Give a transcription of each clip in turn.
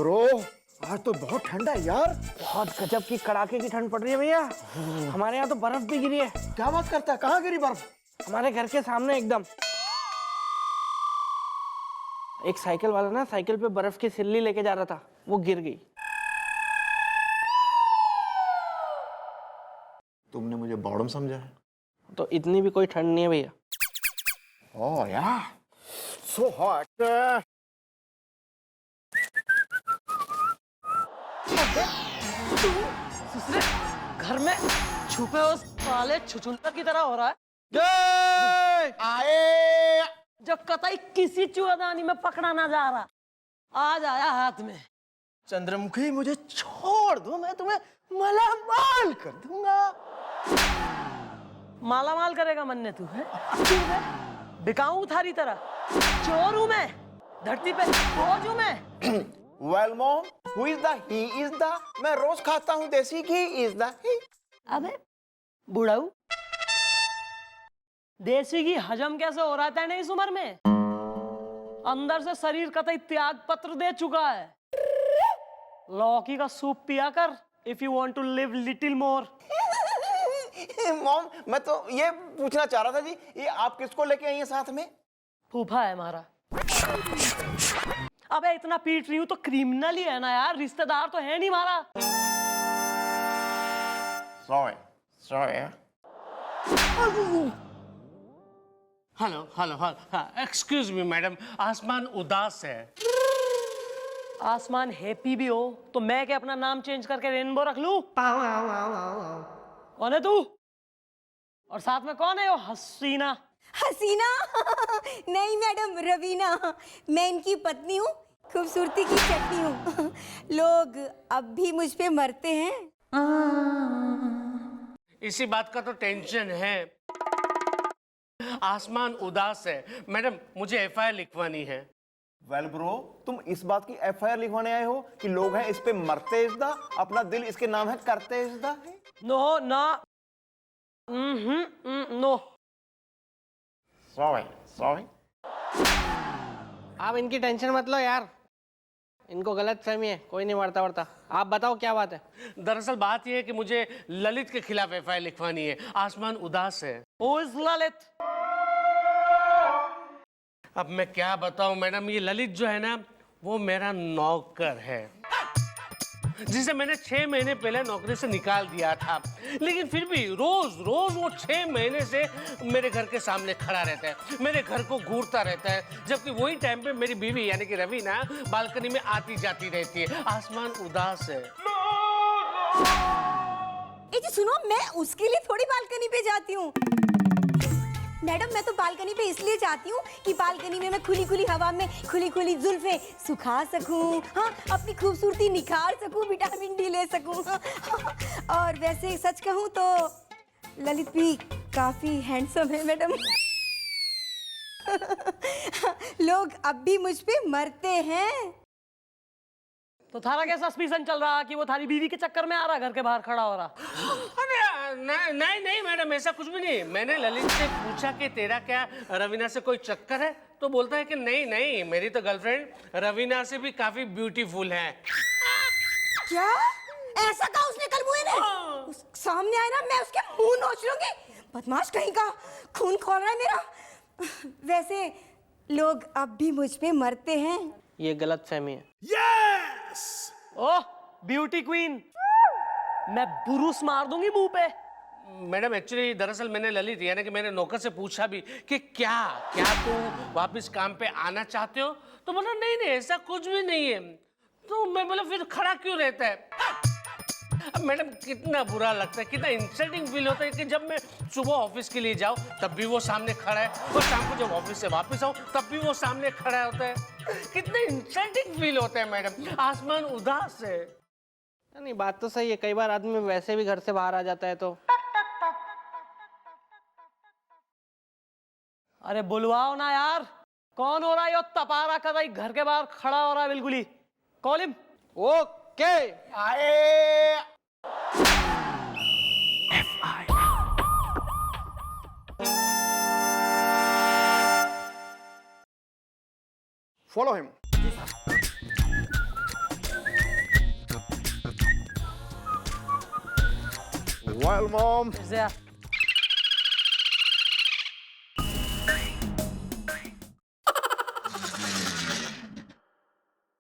Bro, आज तो बहुत ठंडा है यार। बहुत गजब की कड़ाके की ठंड पड़ रही है भैया। हमारे यहाँ तो बर्फ भी गिरी है। क्या बात करता है? कहाँ गिरी बर्फ? हमारे घर के सामने एकदम। एक साइकिल वाला ना साइकिल पे बर्फ की सिल्ली लेके जा रहा था, वो गिर गई। तुमने मुझे बॉडम समझा है? तो इतनी भी कोई ठंड नहीं है भैया। ओह यार, सो हॉट। घर में छुपे उस साले छुछुंदर की तरह हो रहा है आए। जो कतई किसी चूहेदानी में पकड़ा ना जा रहा, आज आया हाथ में। चंद्रमुखी, मुझे छोड़ दो, मैं तुम्हें मालामाल कर दूंगा। माला माल करेगा मन्ने तू है? बिकाऊं थारी तरह? चोर हूं मैं, धरती पे बोझ हूं मैं। Well, mom, who is the he is the? मैं रोज खाता हूँ देसी घी, is the he? अबे बुढ़ाऊ, देसी घी हजम कैसे हो रहा था इस उम्र में? अंदर से शरीर कतई त्याग पत्र दे चुका है। लौकी का सूप पिया कर, if you want to live little more. Mom, मैं तो ये पूछना चाह रहा था जी, ये आप किसको लेके आई हैं साथ में? फूफा है हमारा। अबे इतना पीट रही हूं तो क्रिमिनल ही है ना यार, रिश्तेदार तो है नहीं हमारा। Sorry, sorry. Hello hello hello, excuse me madam, आसमान उदास है। आसमान हैप्पी भी हो तो मैं क्या अपना नाम चेंज करके रेनबो रख लूं? कौन है तू? और साथ में कौन है वो हसीना? हसीना? नहीं मैडम, रवीना। मैं इनकी पत्नी हूँ, खूबसूरती की चटनी हूँ। लोग अब भी मुझ पे मरते हैं। इसी बात का तो टेंशन है। आसमान उदास है मैडम, मुझे एफआईआर लिखवानी है। Well, bro, तुम इस बात की एफआईआर लिखवाने आए हो कि लोग हैं इस पे मरते इज़दा, अपना दिल इसके नाम है करते इज़दा है? नो ना, नो। Sorry, sorry. आप इनकी टेंशन मत लो यार, इनको गलत फहमी है, कोई नहीं मरता वरता। आप बताओ क्या बात है? दरअसल बात यह है कि मुझे ललित के खिलाफ एफआईआर लिखवानी है। आसमान उदास है। Who is Lalit? अब मैं क्या बताऊं मैडम, ये ललित जो है ना, वो मेरा नौकर है, जिसे मैंने 6 महीने पहले नौकरी से निकाल दिया था। लेकिन फिर भी रोज रोज वो 6 महीने से मेरे घर के सामने खड़ा रहता है, मेरे घर को घूरता रहता है, जबकि वही टाइम पे मेरी बीवी यानी कि रवीना बालकनी में आती जाती रहती है। आसमान उदास है। ए जी सुनो, मैं उसके लिए थोड़ी बालकनी पे जाती हूँ मैडम। मैं तो बालकनी पे इसलिए जाती हूँ कि बालकनी में मैं खुली खुली हवा में खुली खुली जुल्फे सुखा सकूँ, हाँ, अपनी खूबसूरती निखार सकूँ, विटामिन डी ले सकूँ। और वैसे सच कहूँ तो ललित भी काफी हैंडसम है मैडम। लोग अब भी मुझ पे मरते हैं। तो थारा क्या सस्पिशन चल रहा कि वो थारी बीवी के चक्कर में आ रहा, घर के बाहर खड़ा हो रहा? अरे नहीं नहीं मैडम, ऐसा कुछ भी नहीं। मैंने ललित से पूछा कि तेरा क्या रवीना से कोई चक्कर है, तो बोलता है कि नहीं नहीं, मेरी तो गर्लफ्रेंड रवीना से भी काफी ब्यूटीफुल है। क्या ऐसा कहा उसने कल मुझे ने? उस सामने आए ना, मैं उसके मुंह नोच लूंगी। बदमाश कहीं का, खून खोल रहा है मेरा। वैसे लोग अब भी मुझ पे मरते हैं। ये गलत फहमी है। ओह ब्यूटी क्वीन, मैं बुरुस मार दूंगी मुंह पे। मैडम एक्चुअली दरअसल मैंने ललित यानी कि मेरे नौकर से पूछा भी कि क्या क्या तुम वापस काम पे आना चाहते हो, तो बोला नहीं नहीं ऐसा कुछ भी नहीं है। तो मैं बोला फिर खड़ा क्यों रहता है? अब मैडम कितना बुरा लगता है, कितना इंसल्टिंग फील होता है कि जब मैं सुबह ऑफिस के लिए जाऊं तब भी वो सामने खड़ा है, और शाम को जब ऑफिस से वापस आऊं तब भी वो सामने खड़ा होता है। कितना इंसल्टिंग फील होता है मैडम। आसमान उदास है। नहीं, बात तो सही है, कई बार आदमी वैसे भी घर से बाहर आ जाता है तो। अरे बुलवाओ ना यार, कौन हो रहा है ये तपारा कतई घर के बाहर खड़ा हो रहा है बिल्कुल ही? Call him. ओके, आए। Follow him. Well mom. फिर से यार।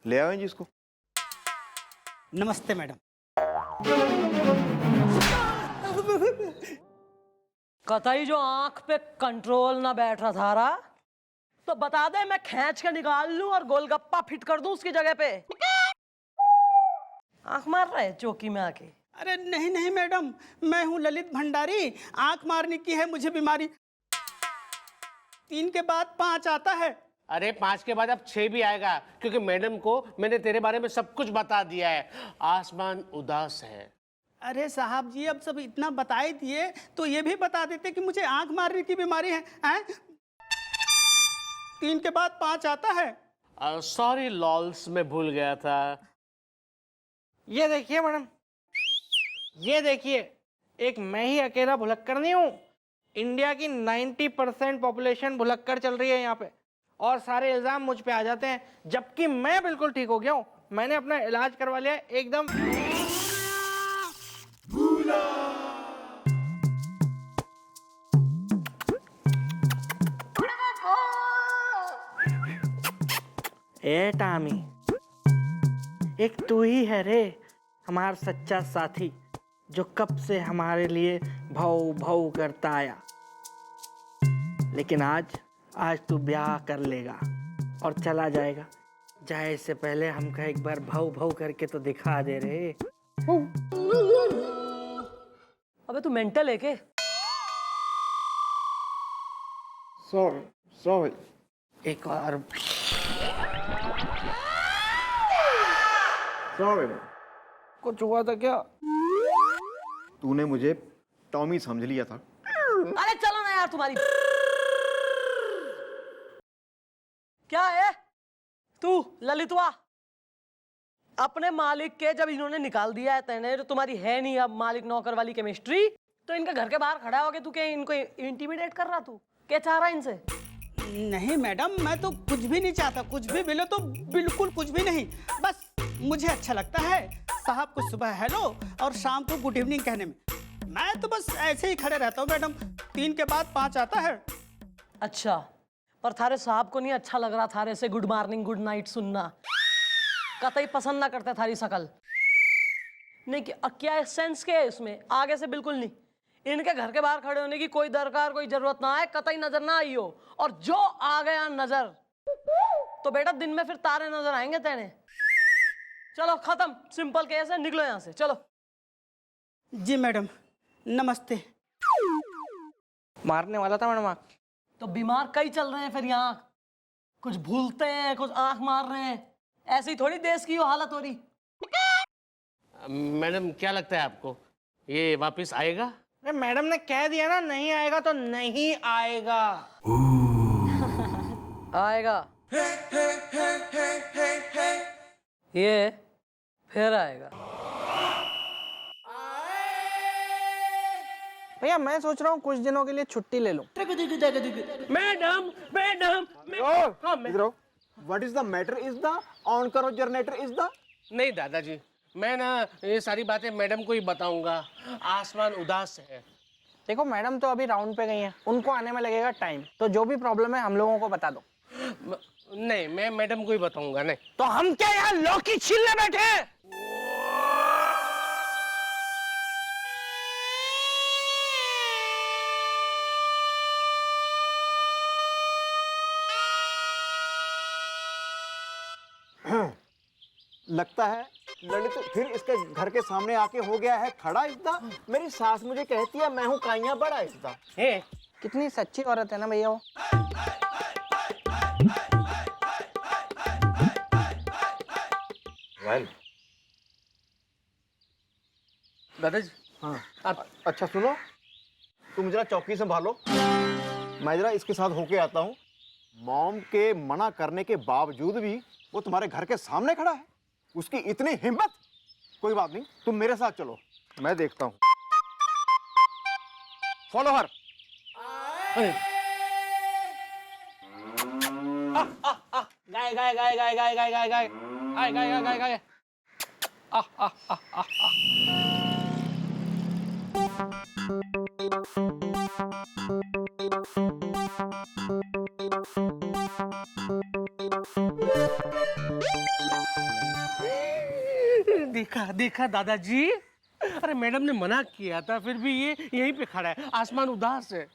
ले आओ जी इसको। नमस्ते मैडम। कतई जो आंख पे कंट्रोल ना बैठ रहा था रहा, तो बता दे, मैं खींच के निकाल लूं और गोलगप्पा फिट कर दूं उसकी जगह पे। आंख मार रहा है चौकी में आके। अरे नहीं नहीं मैडम, मैं हूँ ललित भंडारी। आंख मारने की है मुझे बीमारी। 3 के बाद 5 आता है। अरे 5 के बाद अब 6 भी आएगा, क्योंकि मैडम को मैंने तेरे बारे में सब कुछ बता दिया है। आसमान उदास है। अरे साहब जी, अब सब इतना बता ही दिए तो ये भी बता देते कि मुझे आंख मारने की बीमारी है, हैं? 3 के बाद 5 आता है। सॉरी लॉल्स, मैं भूल गया था। ये देखिए मैडम, ये देखिए, एक मैं ही अकेला भुलक्कड़ नहीं हूँ। इंडिया की 90% पॉपुलेशन भुलक्कड़ चल रही है यहाँ पे, और सारे इल्जाम मुझ पे आ जाते हैं, जबकि मैं बिल्कुल ठीक हो गया हूँ। मैंने अपना इलाज करवा लिया है एकदम। ए टामी, एक तू ही है रे हमारा सच्चा साथी, जो कब से हमारे लिए भाव भाव करता आया। लेकिन आज तू ब्याह कर लेगा और चला जाएगा। जाए से पहले हमका एक बार भाव भाव करके तो दिखा दे रे। अबे तू मेंटल है के? सॉरी। एक और सॉरी। कुछ हुआ था क्या? तूने मुझे टॉमी समझ लिया था। अरे चलो ना यार, तुम्हारी क्या है? तू ललितवा, अपने मालिक के जब इन्होंने निकाल दिया है तेने, तो तुम्हारी है नहीं अब मालिक नौकर वाली केमिस्ट्री, तो इनके घर के बाहर खड़ा हो गया तू क्या इनको इंटिमिडेट कर रहा? तू क्या चाह रहा है इनसे? नहीं मैडम, मैं तो कुछ भी नहीं चाहता। कुछ भी मिले तो बिल्कुल कुछ भी नहीं। बस मुझे अच्छा लगता है साहब को सुबह हेलो और शाम को गुड इवनिंग कहने में। मैं तो बस ऐसे ही खड़े रहता हूँ मैडम। 3 के बाद 5 आता है। अच्छा, पर थारे साहब को नहीं अच्छा लग रहा थारे से गुड मॉर्निंग गुड नाइट सुनना? कतई पसंद ना करते थारी शकल। नहीं कि क्या सेंस क्या है इसमें? आगे से बिल्कुल नहीं। इनके घर के बाहर खड़े होने की कोई दरकार, कोई जरूरत ना है, कतई नजर ना आई हो। और जो आ गया नजर, तो बेटा दिन में फिर तारे नजर आएंगे तेने। चलो खत्म, सिंपल केस है, निकलो यहां से, चलो। जी मैडम, नमस्ते। मारने वाला था मैडम। तो बीमार कई चल रहे हैं फिर यहाँ, कुछ भूलते हैं, कुछ आंख मार रहे हैं। ऐसी ही थोड़ी देश की हालत हो रही। मैडम क्या लगता है आपको, ये वापस आएगा? अरे मैडम ने कह दिया ना, नहीं आएगा तो नहीं आएगा। आएगा, ये फिर आएगा। भैया मैं सोच रहा हूँ कुछ दिनों के लिए छुट्टी ले लूं। मैडम मैडम हाँ मैं what is the matter is the on करो जनरेटर इज द। नहीं दादाजी, मैं ना ये सारी बातें मैडम को ही बताऊंगा। आसमान उदास है। देखो मैडम तो अभी राउंड पे गई हैं, उनको आने में लगेगा टाइम, तो जो भी प्रॉब्लम है हम लोगों को बता दो। नहीं, मैं मैडम को ही बताऊंगा। नहीं तो हम क्या यहाँ लौकी छीलने बैठे हैं? लगता है ललित फिर इसके घर के सामने आके हो गया है खड़ा इसदा। मेरी सास मुझे कहती है मैं हूँ काइया बड़ा इसदा। कितनी सच्ची औरत है ना भैया वो। दादाजी हाँ आप अच्छा सुनो, तुम जरा चौकी संभालो, मैं जरा इसके साथ होके आता हूँ। मॉम के मना करने के बावजूद भी वो तुम्हारे घर के सामने खड़ा है, उसकी इतनी हिम्मत। कोई बात नहीं, तुम मेरे साथ चलो, मैं देखता हूँ। Follow her. गाय गाय गाय गाय गाय गाय गाय गाय गाय गाय गाय गाय गाय। देखा दादाजी, अरे मैडम ने मना किया था, फिर भी ये यहीं पे खड़ा है, आसमान उदास है।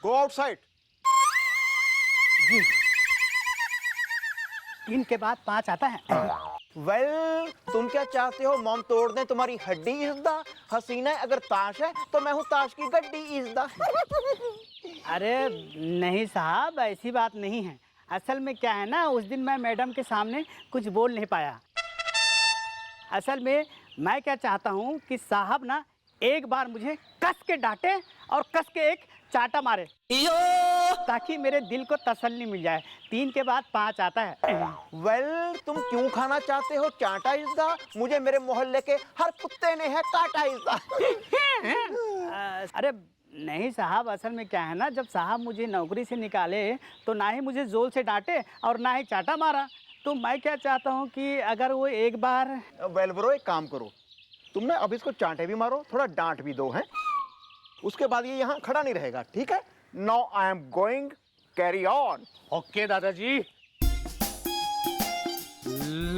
Go outside. 3 के बाद 5 आता है। वेल तुम क्या चाहते हो मॉम तोड़ दें तुम्हारी हड्डी इज़दा? हसीना अगर ताश है तो मैं हूँ ताश की गड्डी इज़दा। अरे नहीं साहब, ऐसी बात नहीं है। असल में क्या है ना, उस दिन मैं मैडम के सामने कुछ बोल नहीं पाया। असल में मैं क्या चाहता हूँ कि साहब ना एक बार मुझे कस के डांटे और कस के एक चाटा मारे, ताकि मेरे दिल को तसल्ली मिल जाए। 3 के बाद 5 आता है। वेल तुम क्यों खाना चाहते हो चाटा इज़दा? मुझे मेरे मोहल्ले के हर कुत्ते ने है काटा इज़दा। अरे नहीं साहब, असल में क्या है ना, जब साहब मुझे नौकरी से निकाले तो ना ही मुझे जोर से डांटे और ना ही चाटा मारा। तो मैं क्या चाहता हूँ कि अगर वो एक बार। वेल ब्रो एक काम करो, तुम ना अब इसको चांटे भी मारो, थोड़ा डांट भी दो हैं, उसके बाद ये यहाँ खड़ा नहीं रहेगा, ठीक है? Now I am going, carry on. Okay दादाजी।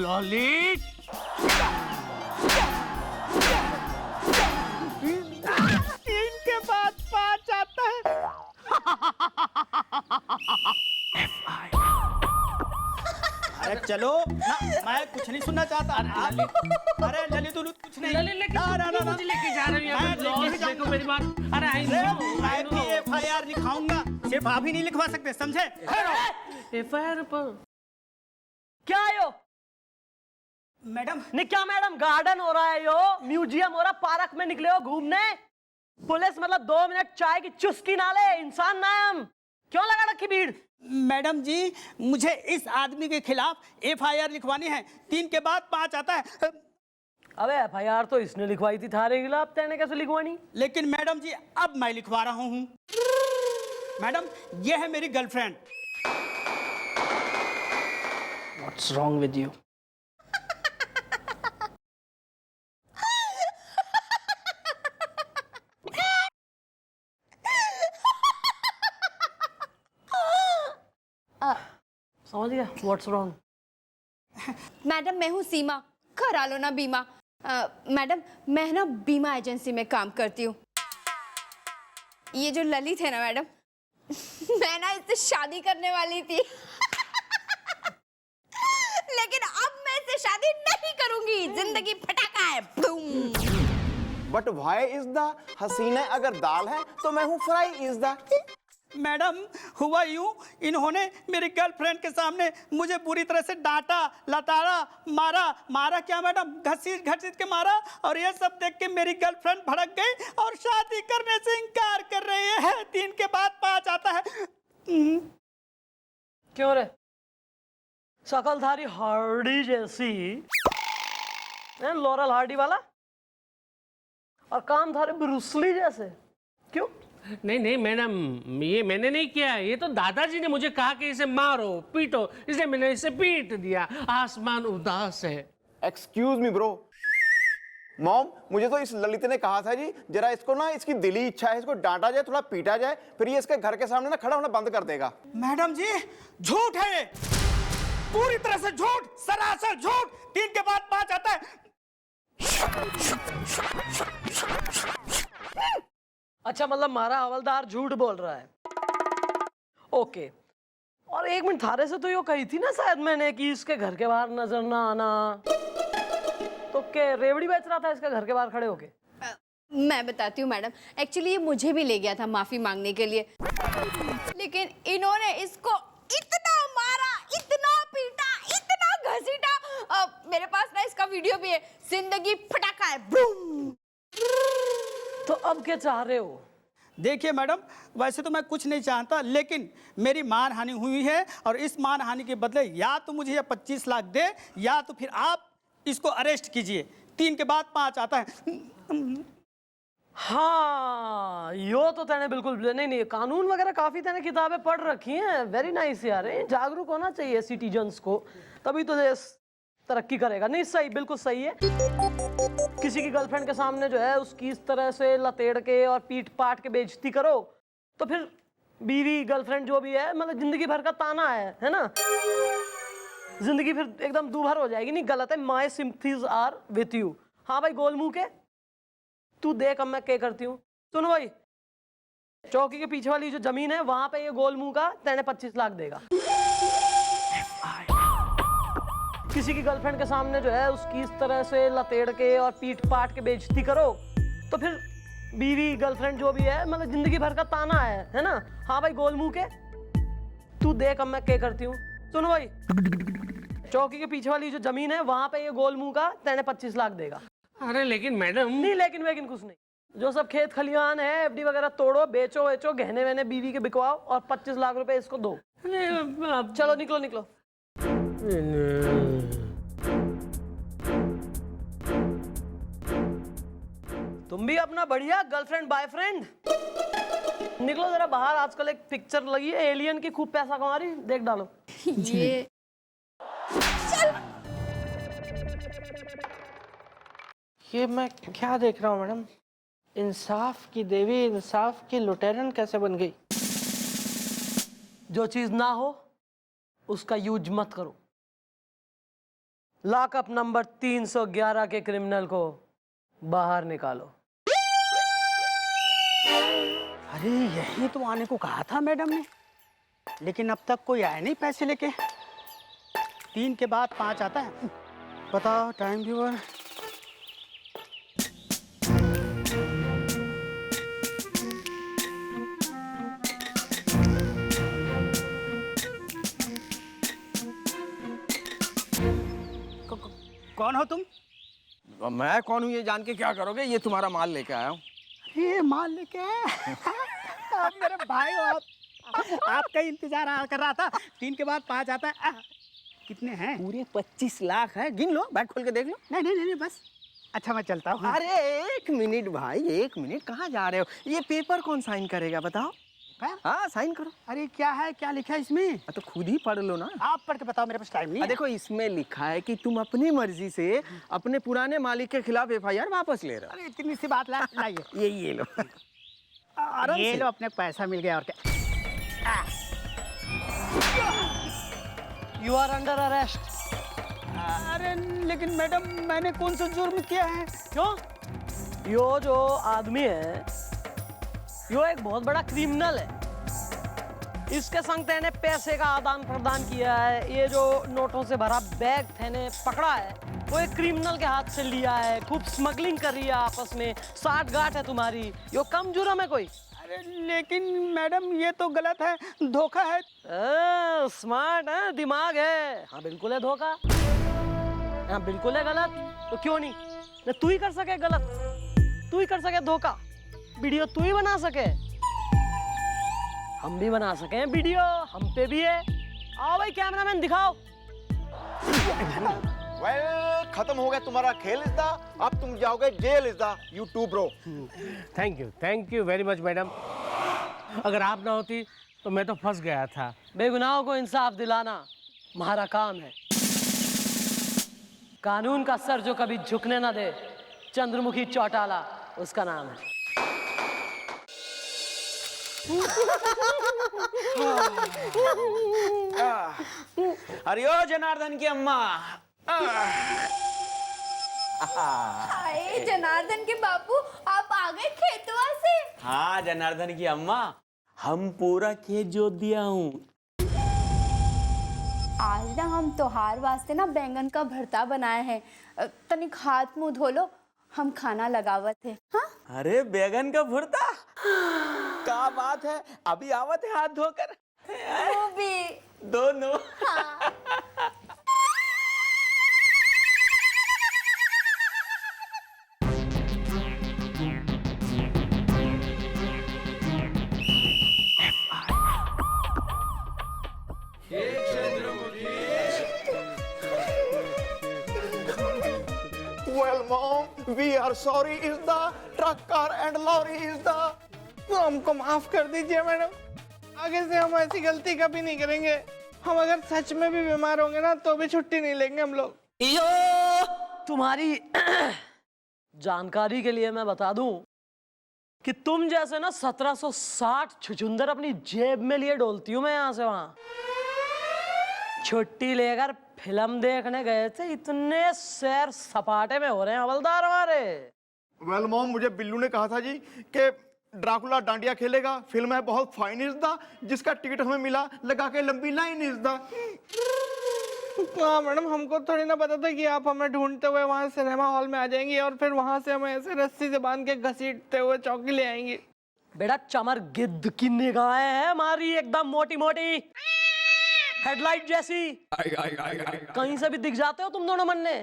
लॉली, 3 के बाद 5 आता है। अरे चलो ना, मैं कुछ नहीं सुनना चाहता। अरे ललित उलित कुछ नहीं। ललित लेके मुझे लेके जा रहे हो मैं लेके यहाँ, देखो मेरी बात। अरे मैं भी FIR लिखाऊंगा, सिर्फ आप ही नहीं लिखवा सकते, समझे? FIR पर क्या है यो? मैडम नहीं क्या मैडम, गार्डन हो रहा है यो, म्यूजियम हो रहा, पार्क में निकले हो घूमने? पुलिस मतलब 2 मिनट चाय की चुस्की ना ले, इंसान ना है हम। क्यों लगा रखी भीड़? मैडम जी, मुझे इस आदमी के खिलाफ FIR लिखवानी है। 3 के बाद 5 आता है। अबे FIR तो इसने लिखवाई थी थारे खिलाफ, तेने कैसे लिखवानी? लेकिन मैडम जी अब मैं लिखवा रहा हूँ। मैडम ये है मेरी girlfriend. What's wrong with you? समझ गया? What's wrong? मैडम मैं हूँ सीमा, करा लो ना बीमा। मैडम मैं ना बीमा एजेंसी में काम करती हूँ। ये जो ललित है ना मैडम, मैं ना इससे शादी करने वाली थी। लेकिन अब मैं इससे शादी नहीं करूंगी, जिंदगी फटाका है। But why इज़दा? हसीना अगर दाल है तो मैं हूँ फ्राई इज़दा। मैडम हुआ यूं, इन्होंने मेरी गर्लफ्रेंड के सामने मुझे बुरी तरह से डांटा, लताड़ा, मारा क्या मैडम, घसीट के मारा। और ये सब देख के मेरी गर्लफ्रेंड भड़क गई और शादी करने से इनकार कर रही है। 3 के बाद 5 आता है। क्यों रे? शकल थारी हार्डी जैसी, लॉरेल हार्डी वाला, और काम थारे ब्रूसली जैसे। क्यों? नहीं मैडम, ये मैंने नहीं किया, ये तो दादाजी ने मुझे कहा कि इसे मारो पीटो, इसलिए मैंने इसे पीट दिया। आसमान उदास है। Excuse me bro. मॉम मुझे तो इस ललित ने कहा था जी, जरा इसको ना, इसकी दिली इच्छा है इसको डांटा जाए, थोड़ा पीटा जाए, फिर ये इसके घर के सामने ना खड़ा होना बंद कर देगा। मैडम जी झूठ है, पूरी तरह से झूठ, सरासर झूठ। 3 के बाद 5 आता है। अच्छा मतलब हमारा हवलदार झूठ बोल रहा है। ओके, और 1 मिनट, थारे से तो यो कही थी ना शायद मैंने कि इसके घर के बाहर नजर ना आना, तो क्या रेवड़ी बेच रहा था इसके घर के बाहर खड़े होके? मैं बताती हूँ मैडम, एक्चुअली ये मुझे भी ले गया था माफी मांगने के लिए, लेकिन इन्होंने इसको इतना मारा, इतना पीटा, इतना घसीटा। मेरे पास ना इसका वीडियो भी है। जिंदगी फटाका है, बूम। तो अब क्या चाह रहे हो? देखिए मैडम, वैसे तो मैं कुछ नहीं चाहता, लेकिन मेरी मानहानि हुई है और इस मानहानि के बदले या तो मुझे ये 25 लाख दे, या तो फिर आप इसको अरेस्ट कीजिए। 3 के बाद 5 आता है। हाँ, यो तो तेने बिल्कुल नहीं, कानून वगैरह काफी तेने किताबें पढ़ रखी हैं। वेरी नाइस यार, जागरूक होना चाहिए सिटीजन्स को, तभी तो देश तरक्की करेगा। नहीं सही, बिल्कुल सही है। किसी की गर्लफ्रेंड के सामने जो है उसकी इस तरह से लतेड़ के और पीट पाट के बेइज्जती करो, तो फिर बीवी गर्लफ्रेंड जो भी है, मतलब जिंदगी भर का ताना है ना? जिंदगी फिर एकदम दूभर हो जाएगी। नहीं, गलत है। माई सिंपथीज आर विथ यू। हाँ भाई गोल मुंह के, तू देख अब मैं क्या करती हूँ। सुनो भाई, चौकी के पीछे वाली जो जमीन है वहां पे ये गोल मुंह का तेने 25 लाख देगा। किसी की गर्लफ्रेंड के सामने जो है उसकी इस तरह से लतेड़ के और पीट पाट के बेइज्जती करो तो फिर बीवी गर्लफ्रेंड जो भी है मतलब जिंदगी भर का ताना है ना। हाँ भाई गोल मुंह के, तू देख अब मैं क्या करती हूँ। सुनो भाई, चौकी के पीछे वाली जो जमीन है वहां पे ये गोल मुंह का तेने 25 लाख देगा। अरे लेकिन मैडम, नहीं लेकिन वेकिन कुछ नहीं, जो सब खेत खलिहान है एफडी वगैरह तोड़ो, बेचो वेचो, गहने वहने बीवी के बिकवाओ और 25 लाख रुपए इसको दो। चलो निकलो निकलो। तुम भी अपना बढ़िया गर्लफ्रेंड बॉयफ्रेंड निकलो जरा बाहर। आजकल एक पिक्चर लगी है एलियन की, खूब पैसा कमा रही, देख डालो। ये ये मैं क्या देख रहा हूँ मैडम? इंसाफ की देवी इंसाफ की लुटेरन कैसे बन गई? जो चीज ना हो उसका यूज मत करो। लॉकअप नंबर 311 के क्रिमिनल को बाहर निकालो। अरे यही तो आने को कहा था मैडम ने, लेकिन अब तक कोई आया नहीं पैसे लेके। 3 के बाद 5 आता है। बताओ टाइम व्यूअर। कौन हो तुम? मैं कौन हूँ ये जान के क्या करोगे? ये तुम्हारा माल लेके आया हूँ। ये माल लेके आप मेरे भाई हो। आप आपका ही इंतजार कर रहा था। 3 के बाद 5 आता है। कितने हैं? पूरे 25 लाख है, गिन लो, बैग खोल के देख लो। नहीं बस। अच्छा मैं चलता हूँ। अरे 1 मिनट भाई, 1 मिनट, कहाँ जा रहे हो? ये पेपर कौन साइन करेगा बताओ? हाँ साइन करो। अरे क्या है, क्या लिखा है इसमें? तो खुद ही पढ़ लो ना। आप पढ़ के बताओ, मेरे पास टाइम नहीं है। देखो इसमें लिखा है कि तुम अपनी मर्जी से अपने पुराने मालिक के खिलाफ FIR वापस ले रहे हो। अरे इतनी सी बात लाइए। ये लो। ये लो, अपने पैसा मिल गया और क्या। You are under arrest. अरे लेकिन मैडम मैंने कौन सा जुर्म किया है? क्यों? यो जो आदमी है यो एक बहुत बड़ा क्रिमिनल है। इसके संग तेने पैसे का आदान प्रदान किया है। ये जो नोटों से भरा बैग तेने पकड़ा है वो एक क्रिमिनल के हाथ से लिया है। खूब स्मगलिंग कर रही है आपस में, साठ गांठ है तुम्हारी। यो कम जुर्म है कोई? अरे लेकिन मैडम ये तो गलत है, धोखा है। स्मार्ट है, दिमाग है। हाँ बिल्कुल है धोखा। हाँ बिल्कुल है गलत। तो क्यों नहीं? तू ही कर सके गलत, तू ही कर सके धोखा, वीडियो तू ही बना सके, हम भी बना सके वीडियो, हम पे भी है। आओ भाई कैमरामैन दिखाओ। वेल खत्म हो गया तुम्हारा खेल इज़दा, अब तुम जाओगे जेल इज़दा। You too bro. Thank you very much madam. अगर आप ना होती तो मैं तो फंस गया था। बेगुनाहों को इंसाफ दिलाना हमारा काम है। कानून का सर जो कभी झुकने ना दे, चंद्रमुखी चौटाला उसका नाम है। अरे ओ जनार्दन की अम्मा। हाय जनार्दन के बापू, आप आ गए खेतवा से? हाँ जनार्दन की अम्मा, हम पूरा खेत जोत दिया हूँ। आज ना हम त्योहार वास्ते ना बैंगन का भरता बनाए हैं। तनिक हाथ मुंह धो लो, हम खाना लगावत है। हाँ अरे बैगन का भुर्ता, क्या बात है, अभी आवत है हाथ धोकर। वो भी दोनों। हाँ। Well, Mom, we are sorry इज़दा, ट्रक कार एंड लॉरी इज़दा। हमको माफ कर दीजिए मैडम, आगे से हम ऐसी गलती कभी नहीं करेंगे। हम अगर सच में भी बीमार होंगे ना तो भी छुट्टी नहीं लेंगे हम लोग। तुम्हारी जानकारी के लिए मैं बता दूं कि तुम जैसे ना 1760 छुछुंदर अपनी जेब में लिए डोलती हूँ मैं यहाँ से वहां। छुट्टी लेकर फिल्म देखने गए थे, इतने सैर सपाटे में हो रहे हैं हवलदार हमारे। वेल मॉम, मुझे बिल्लू ने कहा था जी कि ड्राकुला डांडिया खेलेगा, फिल्म है बहुत फाइन इज द, जिसका टिकट हमें मिला लगा के लंबी लाइन इज द। हाँ मैडम, हमको थोड़ी ना पता था कि आप हमें ढूंढते हुए वहाँ सिनेमा हॉल में आ जाएंगी और फिर वहाँ से हमें ऐसे रस्सी से बांध के घसीटते हुए चौकी ले आएंगी। बेटा चमर गिद्ध की निगाहें हैं हमारी, एकदम मोटी मोटी हेडलाइट जैसी। कहीं से भी दिख जाते हो तुम दोनों मन्ने।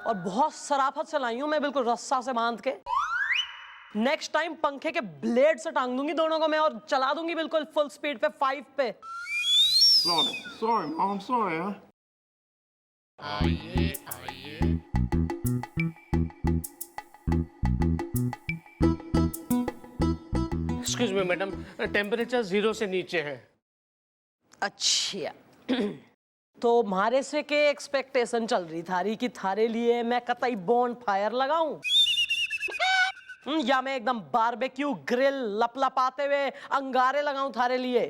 और बहुत सराफत से लाई हूं मैं, बिल्कुल रस्सा से बांध के। नेक्स्ट टाइम पंखे के ब्लेड से टांग दूंगी दोनों को मैं और चला दूंगी बिल्कुल फुल स्पीड पे 5 पे। Sorry, Mom, sorry. Excuse me madam, temperature 0 से नीचे है। अच्छा तो मारे से के एक्सपेक्टेशन चल रही थारी कि थारे लिए मैं कतई बॉन फायर लगाऊं, या मैं एकदम बारबेक्यू ग्रिल लपलपाते हुए अंगारे लगाऊं थारे लिए।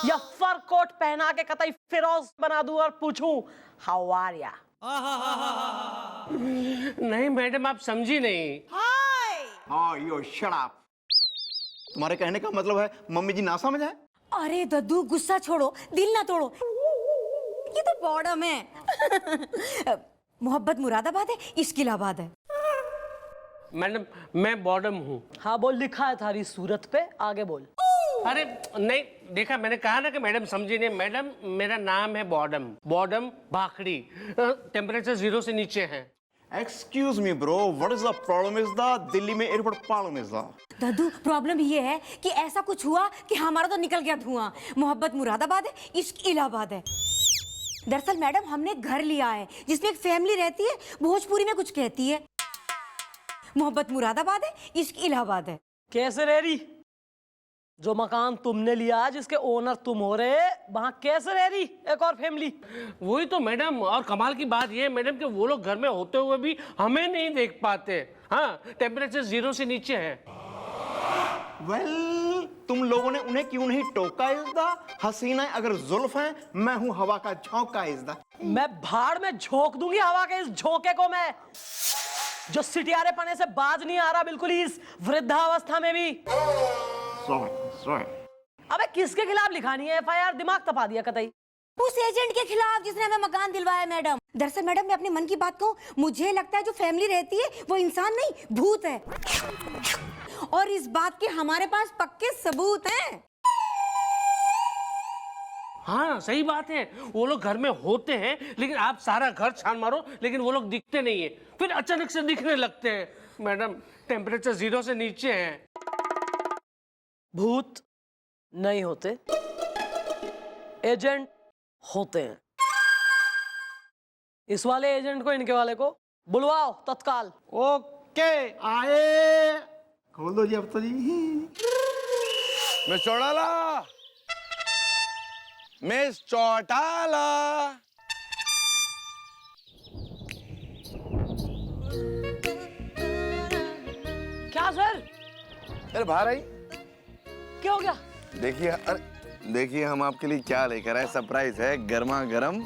या फर कोट पहना के कतई फिरोज बना दूं और पूछूं हाउ आर या। नहीं मैडम, आप समझी नहीं। हाँ, यो शट अप। तुम्हारे कहने का मतलब है मम्मी जी ना समझ है? अरे दद्दू, गुस्सा छोड़ो, दिल ना तोड़ो, ये तो बॉर्डम है। मोहब्बत मुरादाबाद है, इश्क इलाहाबाद है। मैडम मैं बॉर्डम हूँ। हाँ बोल, लिखा है थारी सूरत पे, आगे बोल। अरे नहीं, देखा मैंने कहा ना कि मैडम समझी नहीं। मैडम मेरा नाम है बॉर्डम, बॉर्डम भाखड़ी। टेम्परेचर 0 से नीचे है। Excuse me, bro. What is the problem? Is the Delhi में एयरपोर्ट प्रॉब्लम is the? दद्दू, प्रॉब्लम ये है कि ऐसा कुछ हुआ कि हमारा तो निकल गया धुआं। मोहब्बत मुरादाबाद है, इश्क इलाहाबाद है। दरअसल मैडम, हमने एक घर लिया है जिसमें एक फैमिली रहती है, भोजपुरी में कुछ कहती है। मोहब्बत मुरादाबाद है, इश्क इलाहाबाद है। कैसे रह रही? जो मकान तुमने लिया, जिसके ओनर तुम हो रहे, वहां कैसे रह रही एक और फैमिली? वही तो मैडम, और कमाल की बात यह है मैडम कि वो लोग घर में होते हुए भी हमें नहीं देख पाते। हाँ, टेम्परेचर 0 से नीचे है। Well, तुम लोगों ने उन्हें क्यों नहीं टोका इस द? हसीना अगर जुल्फ है, मैं हूँ हवा का झोंका इस द। मैं भाड़ में झोंक दूंगी हवा के इस झोंके को मैं, जो सिटियारे पने से बाज नहीं आ रहा बिल्कुल ही इस वृद्धावस्था में भी। Sorry. अबे किसके खिलाफ लिखानी है एफआईआर? दिमाग तपा दिया कतई। उस एजेंट के खिलाफ जिसने हमें मकान दिलवाया मैडम। दरअसल मैडम, मैं अपने मन की बात कहूँ, मुझे लगता है जो फैमिली रहती है वो इंसान नहीं, भूत है। और इस बात के हमारे पास पक्के सबूत हैं। हाँ सही बात है, वो लोग घर में होते हैं लेकिन आप सारा घर छान मारो लेकिन वो लोग दिखते नहीं है, फिर अचानक से दिखने लगते हैं। मैडम टेम्परेचर 0 से नीचे है। भूत नहीं होते, एजेंट होते हैं। इस वाले एजेंट को इनके वाले को बुलवाओ तत्काल। ओके, आए। खोल दो जी अब तो जी। Miss Chautala, miss Chautala. क्या सर? अरे बाहर आई। क्या हो गया? देखिए, अरे देखिए हम आपके लिए क्या लेकर आए। सरप्राइज है, गर्मा गर्म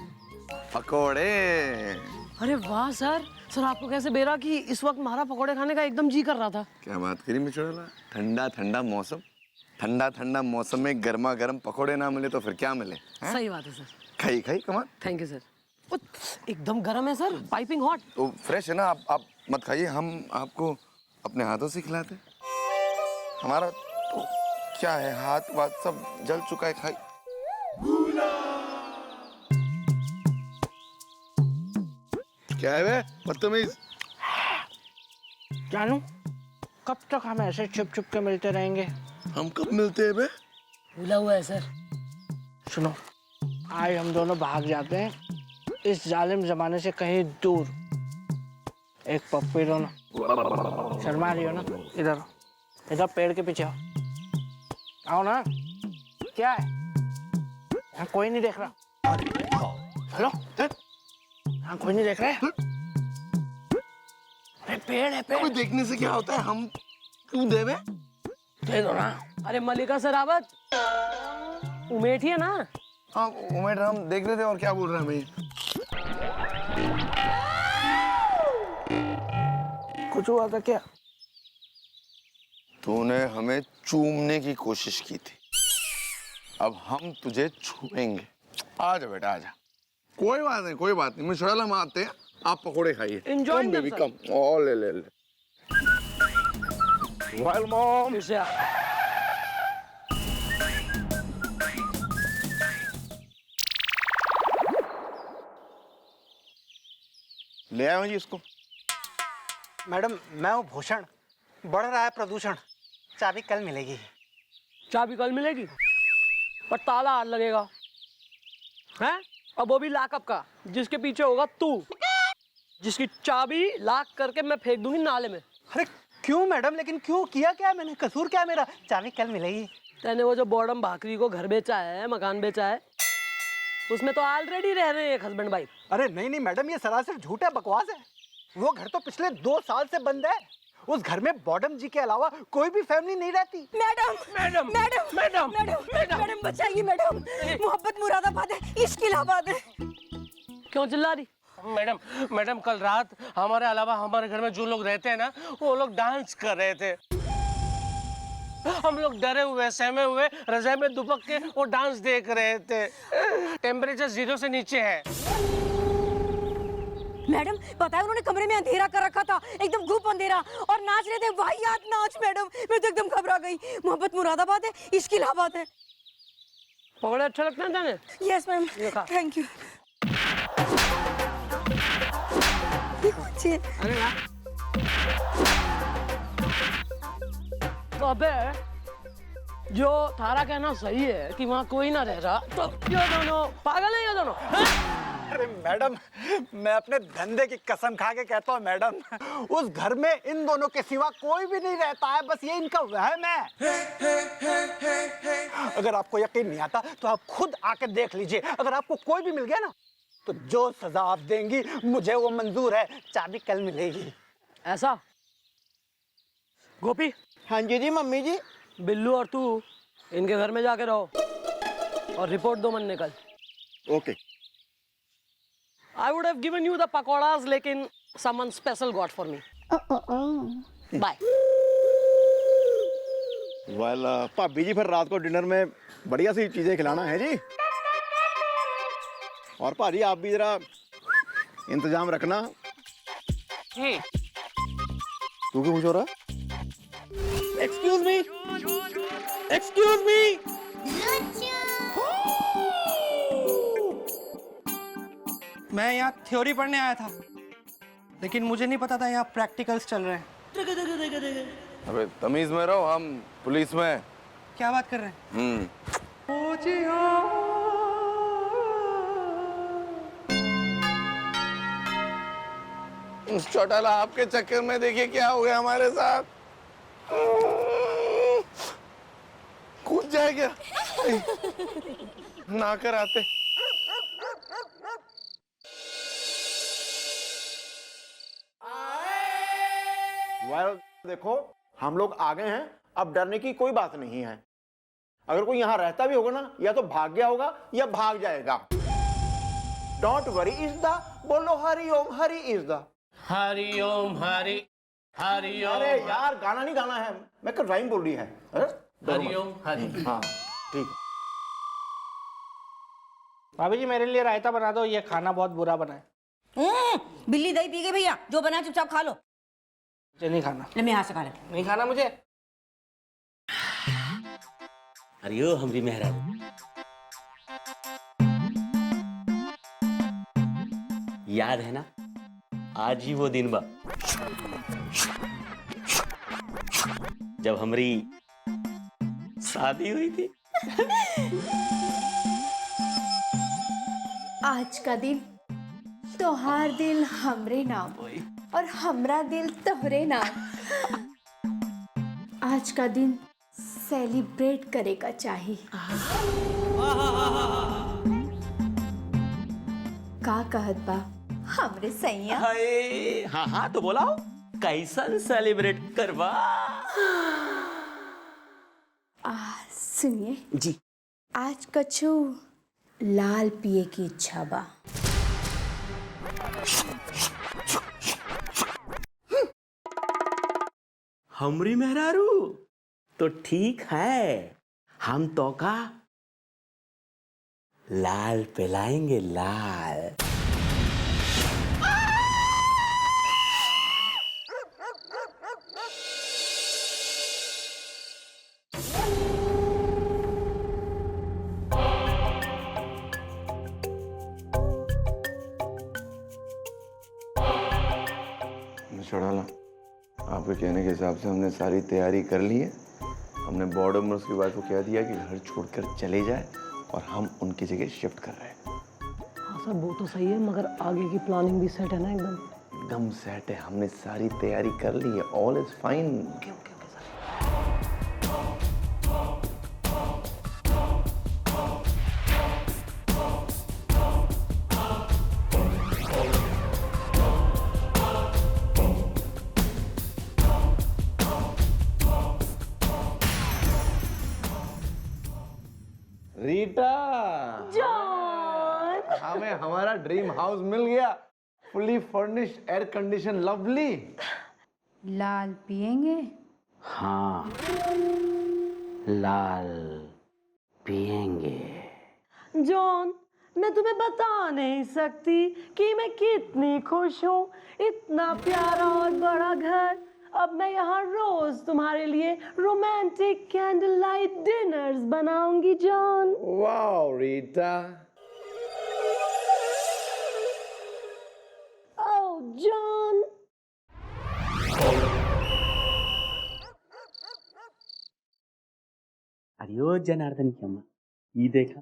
पकोड़े। अरे वाह सर, सर आपको कैसे बेरा कि इस वक्त हमारा पकोड़े खाने का एकदम जी कर रहा था। क्या बात करी मिस चौटाला, ठंडा ठंडा मौसम, ठंडा ठंडा मौसम में गर्मा गर्म पकोड़े ना मिले तो फिर क्या मिले? सही बात है सर। खाई खाई कमान। Thank you sir. एकदम गर्म है सर, पाइपिंग हॉट। तो फ्रेश है ना, आप मत खाइए, हम आपको अपने हाथों से खिलाते। हमारा तो क्या है, हाथ वाथ सब जल चुका है। खाई। क्या है बे बदतमीज? जानू, कब तक हम ऐसे छुप छुप के मिलते रहेंगे? हम कब मिलते हैं बे? भूला हुआ है सर। सुनो, आज हम दोनों भाग जाते हैं इस जालिम जमाने से कहीं दूर। एक पप्पी दो ना, शर्मा रही हो ना? इधर इधर पेड़ के पीछे आओ ना। क्या है, यहाँ कोई नहीं देख रहा। हेलो, यहाँ कोई नहीं देख रहा है। अरे पेड़ है, पेड़। कोई देखने से क्या होता है, हम क्यों देवे? दे दो ना। अरे मलिका सरावत, उमेठी है ना? हाँ वो मैटर हम देख रहे थे। और क्या बोल रहे हैं भैया? कुछ हुआ था क्या? तूने हमें चूमने की कोशिश की थी, अब हम तुझे छूएंगे। आजा बेटा आजा, कोई बात नहीं कोई बात नहीं। मिश्रा हम आते हैं, आप पकोड़े खाइए। Enjoy come baby yourself. कम। ओ ले ले ले। Well, mom. फिर से आ। ले आया हूँ जी इसको। मैडम मैं हूँ भूषण। बढ़ रहा है प्रदूषण। चाबी कल मिलेगी। चाबी कल मिलेगी पर ताला आज लगेगा हैं? अब वो भी लॉकअप का, जिसके पीछे होगा तू, जिसकी चाबी लॉक करके मैं फेंक दूंगी नाले में। अरे क्यों मैडम, लेकिन क्यों? किया क्या मैंने? कसूर क्या मेरा? चाबी कल मिलेगी। तेने वो जो बॉडम भाकरी को घर बेचा है, मकान बेचा है, उसमें तो ऑलरेडी रह रहे हैं एक हस्बैंड वाइफ। अरे नहीं नहीं मैडम, ये सरासर झूठ है, बकवास है। वो घर तो पिछले 2 साल से बंद है। उस घर में बॉडम जी के अलावा कोई भी फैमिली नहीं रहती। Madam madam madam madam madam madam बचाइए मैडम। मोहब्बत मुरादाबाद है, इश्क इलाहाबाद है। क्यों चिल्ला रही? मैडम मैडम कल रात हमारे अलावा हमारे घर में जो लोग रहते हैं ना, वो लोग डांस कर रहे थे। हम लोग डरे हुए सहमे हुए रज़ाई में दुबक के वो डांस देख रहे थे। टेम्परेचर 0 से नीचे है। मैडम पता है उन्होंने कमरे में अंधेरा कर रखा था, एकदम घूप अंधेरा, और नाच रहे थे वाहियात नाच। मैडम मैं तो एकदम घबरा गई। मोहब्बत मुरादाबाद है, इश्क इलाहाबाद है। पकौड़े अच्छा लगता है जाने? यस मैम, ये खा। Thank you. अरे यार तो अबे जो थारा कहना सही है कि वहाँ कोई ना रह रहा, तो ये दोनों पागल है, ये दोनों हैं? अरे मैडम मैं अपने धंधे की कसम खा के कहता हूँ मैडम, उस घर में इन दोनों के सिवा कोई भी नहीं रहता है। बस ये इनका वहम है। अगर आपको यकीन नहीं आता तो आप खुद आके देख लीजिए। अगर आपको कोई भी मिल गया ना, तो जो सजा आप देंगी मुझे वो मंजूर है। चाबी कल मिलेगी। ऐसा? गोपी, हाँ जी मम्मी जी। बिल्लू और तू इनके घर में जाके रहो और रिपोर्ट दो मन निकल। Okay. I would have given you the pakoras, लेकिन someone special got for me. Bye. Well भाभी जी, फिर रात को डिनर में बढ़िया सी चीजें खिलाना है जी। और भाजी आप भी जरा इंतजाम रखना। तू क्यों कुछ हो रहा? Excuse me, excuse me. मैं यहाँ थ्योरी पढ़ने आया था, लेकिन मुझे नहीं पता था यहाँ प्रैक्टिकल्स चल रहे हैं। अबे तमीज में रहो, हम पुलिस में। क्या बात कर रहे हैं? उस चौटाला आपके चक्कर में देखिए क्या हो गया हमारे साथ। कूद जाए क्या? ना कर आते। वेल देखो, हम लोग आ गए हैं, अब डरने की कोई बात नहीं है। अगर कोई यहाँ रहता भी होगा ना, या तो भाग गया होगा या भाग जाएगा। डोंट वरी इज द, बोलो हरि ओम, हरि इज द। हरि ओम हरि हरि ओम। अरे यार गाना नहीं गाना है, मैं कल राइम बोल रही है। हरि ओम हरि। हाँ ठीक। भाभी जी मेरे लिए रायता बना दो, ये खाना बहुत बुरा बना है। बिल्ली दही पी गई भैया, जो बना चुपचाप खा लो। मुझे नहीं खाना। ले मैं यहाँ से खा लेती नहीं खाना मुझे। अरे ओ हमरी मेहरा, याद है ना आज ही वो दिन बा जब हमारी शादी हुई थी। आज का दिन तोहार दिल हमरे नाम और हमरा दिल तोहरे नाम। आज का दिन सेलिब्रेट करेगा चाहिए। का कहत बा हमरे सैया? हाय हाँ हाँ तो बोलाओ कैसन सेलिब्रेट करवा। सुनिए जी आज कछु लाल पिए की इच्छा बा। हमरी मेहरारू तो ठीक है, हम तो का लाल पिलाएंगे, लाल। चढ़ाला, आपके कहने के हिसाब से हमने सारी तैयारी कर ली है। हमने बॉर्डर में उसकी वाइफ को कह दिया कि घर छोड़कर चले जाए और हम उनकी जगह शिफ्ट कर रहे हैं। हाँ सर वो तो सही है, मगर आगे की प्लानिंग भी सेट है ना एकदम? एकदम सेट है, हमने सारी तैयारी कर ली है। All is fine. Rita, John, हमें हमारा ड्रीम हाउस मिल गया, fully furnished, air condition, lovely. लाल पिएंगे? हाँ, लाल पिएंगे। जॉन, मैं तुम्हें बता नहीं सकती कि मैं कितनी खुश हूँ। इतना प्यारा और बड़ा घर। अब मैं यहाँ रोज तुम्हारे लिए रोमांटिक कैंडल लाइट डिनर्स बनाऊंगी जॉन। वाओ रीटा। ओह जॉन। अरे ओ जनार्दन की अम्मा, ये देखा,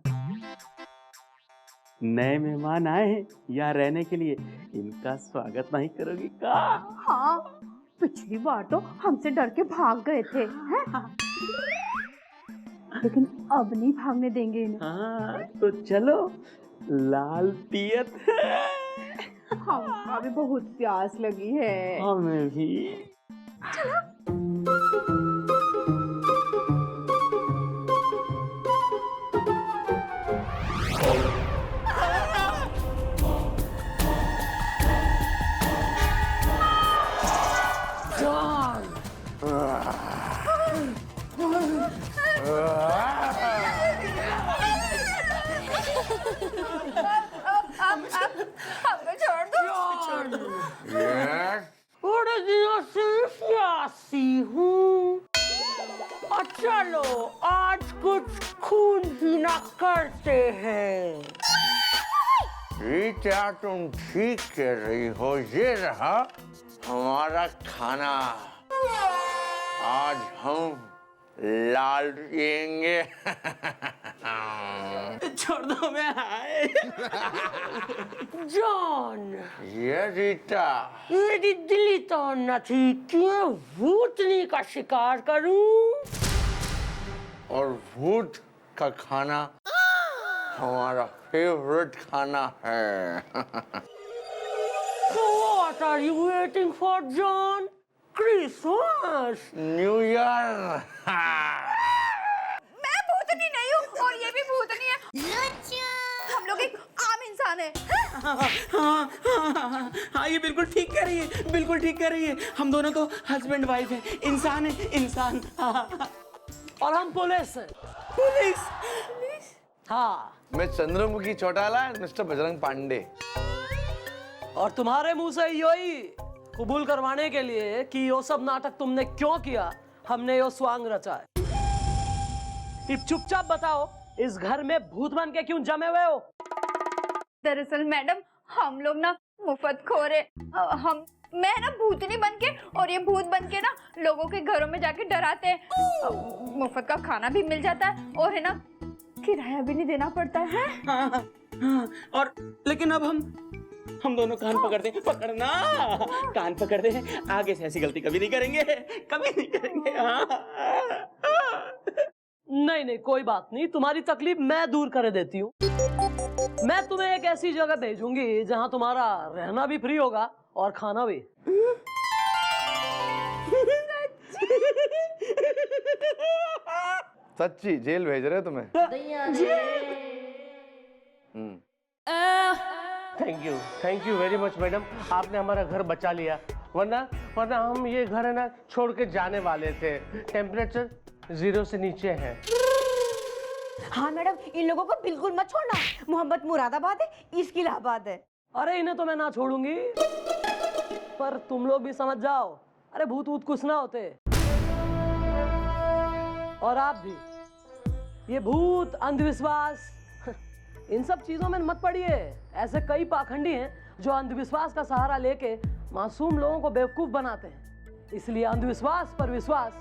नए मेहमान आए हैं यहाँ रहने के लिए, इनका स्वागत नहीं करोगी का? हाँ, पिछली बार तो हमसे डर के भाग गए थे, हैं? लेकिन अब नहीं भागने देंगे इन्हें। हाँ, तो चलो, लाल पियत है। हमको भी बहुत प्यास लगी है। हमें भी। थोड़े दिनों से प्यासी हूँ। और चलो आज कुछ खून पीना करते हैं। रीटा, तुम ठीक कह रही हो। ये रहा हमारा खाना। आज हम लाल पिएंगे। छोड़ दो, मैं आए। जॉन, ये रीटा, मेरी दिली तो न थी कि मैं भूतनी का शिकार करूं। और भूत का खाना हमारा फेवरेट खाना है। So what are you waiting for, John? Christmas. New year. मैं भूतनी नहीं हूँ और ये भी भूतनी है। हम लोग एक आम इंसान है। हाँ, ये बिल्कुल ठीक कह रही है, बिल्कुल ठीक कह रही है। हम दोनों तो हस्बैंड वाइफ हैं, इंसान है, इंसान। और हम पुलिस हैं। पुलिस। हाँ। मैं चंद्रमुखी चौटाला, मिस्टर बजरंग पांडे। और तुम्हारे मुंह से यही कबूल करवाने के लिए कि यो सब नाटक तुमने क्यों किया, हमने यो स्वांग रचा है। अब चुपचाप बताओ, इस घर में भूत बन के क्यों जमे हुए हो? दरअसल मैडम, हम लोग ना मुफ्त खोरे, मैं ना भूतनी बन के और ये भूत बन के ना लोगों के घरों में जाके डराते हैं। मुफ्त का खाना भी मिल जाता है और है ना किराया भी नहीं देना पड़ता है। हाँ, और लेकिन अब हम दोनों कान पकड़ते हैं, पकड़ना, कान पकड़ते हैं, आगे से ऐसी गलती कभी नहीं करेंगे, कभी नहीं करेंगे। हाँ। नहीं, कोई बात नहीं, तुम्हारी तकलीफ मैं दूर कर देती हूँ। मैं तुम्हें एक ऐसी जगह भेजूंगी जहाँ तुम्हारा रहना भी फ्री होगा और खाना भी। सच्ची जेल भेज रहे तुम्हें? Thank you very much madam, आपने हमारा घर बचा लिया, वरना वरना हम ये घर है ना छोड़ के जाने वाले थे। टेम्परेचर 0 से नीचे है। हाँ मैडम, इन लोगों को बिल्कुल मत छोड़ना। मोहम्मद मुरादाबाद है, इसकी इलाहाबाद है। अरे इन्हें तो मैं ना छोड़ूंगी, पर तुम लोग भी समझ जाओ, अरे भूत वूत कुछ ना होते। और आप भी, ये भूत अंधविश्वास इन सब चीजों में मत पड़िए। ऐसे कई पाखंडी हैं जो अंधविश्वास का सहारा लेके मासूम लोगों को बेवकूफ बनाते हैं। इसलिए अंधविश्वास पर विश्वास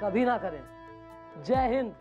कभी ना करें। जय हिंद।